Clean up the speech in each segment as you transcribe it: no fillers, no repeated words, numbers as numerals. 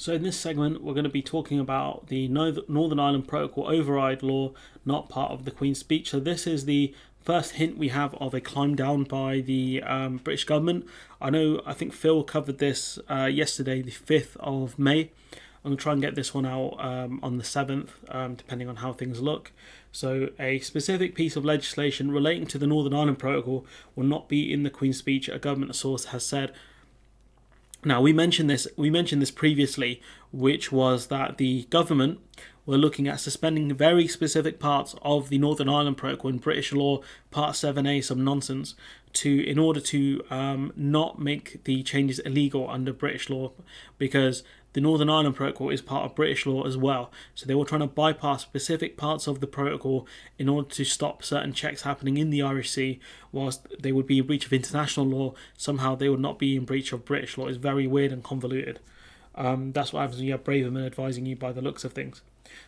So in this segment, we're going to be talking about the Northern Ireland Protocol override law, not part of the Queen's speech. So this is the first hint we have of a climb down by the British government. I think Phil covered this yesterday, the 5th of May. I'm going to try and get this one out on the 7th, depending on how things look. So a specific piece of legislation relating to the Northern Ireland Protocol will not be in the Queen's speech, a government source has said. Now, we mentioned this previously, which was that the government were looking at suspending very specific parts of the Northern Ireland Protocol in British law, Part 7A, some nonsense, in order to not make the changes illegal under British law, because the Northern Ireland Protocol is part of British law as well. So they were trying to bypass specific parts of the protocol in order to stop certain checks happening in the Irish Sea, whilst they would be in breach of international law. Somehow they would not be in breach of British law. It's very weird and convoluted. That's what happens when you have Braverman advising you by the looks of things.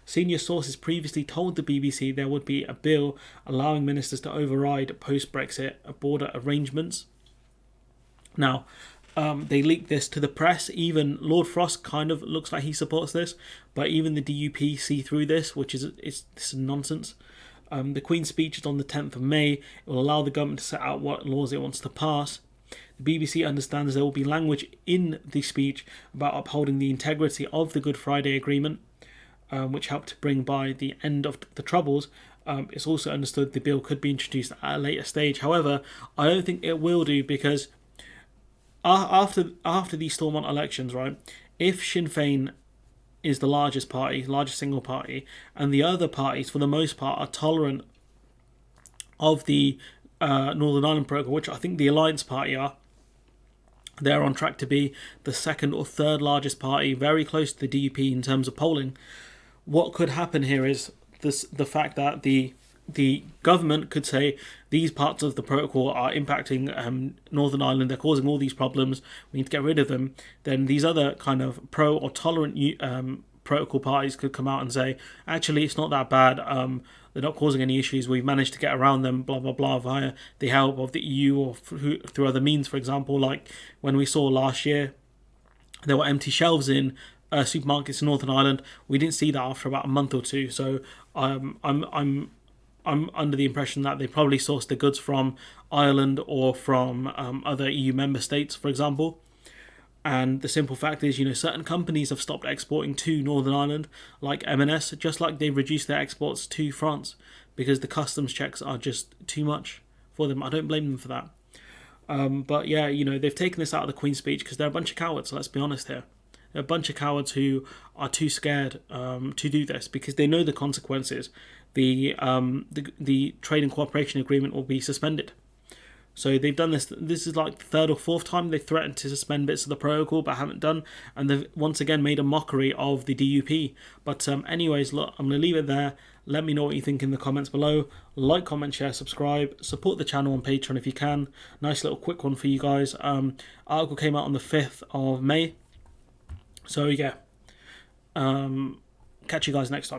Senior sources previously told the BBC there would be a bill allowing ministers to override post-Brexit border arrangements. Now, they leaked this to the press. Even Lord Frost kind of looks like he supports this, but even the DUP see through this, which is this is nonsense. The Queen's speech is on the 10th of May. It will allow the government to set out what laws it wants to pass. The BBC understands there will be language in the speech about upholding the integrity of the Good Friday Agreement, which helped to bring by the end of the Troubles. It's also understood the bill could be introduced at a later stage. However, I don't think it will do, because after the Stormont elections, right, if Sinn Féin is the largest single party, and the other parties for the most part are tolerant of the Northern Ireland Protocol, which I think the Alliance Party are, they're on track to be the second or third largest party, very close to the DUP in terms of polling. What could happen here is the fact that the government could say these parts of the protocol are impacting Northern Ireland, they're causing all these problems, we need to get rid of them. Then these other kind of pro or tolerant protocol parties could come out and say, actually, it's not that bad, they're not causing any issues, we've managed to get around them, blah blah blah, via the help of the EU or through other means. For example, like when we saw last year there were empty shelves in supermarkets in Northern Ireland. We didn't see that after about a month or two. So I'm under the impression that they probably sourced the goods from Ireland or from other EU member states, for example. And the simple fact is, certain companies have stopped exporting to Northern Ireland, like M&S, just like they've reduced their exports to France, because the customs checks are just too much for them. I don't blame them for that. But yeah, they've taken this out of the Queen's speech because they're a bunch of cowards, let's be honest here. They're a bunch of cowards who are too scared to do this, because they know the consequences. The trade and cooperation agreement will be suspended. So they've done this. This is like the third or fourth time they've threatened to suspend bits of the protocol, but haven't done. And they've once again made a mockery of the DUP. But anyways, look, I'm going to leave it there. Let me know what you think in the comments below. Like, comment, share, subscribe. Support the channel on Patreon if you can. Nice little quick one for you guys. Article came out on the 5th of May. So yeah. Catch you guys next time.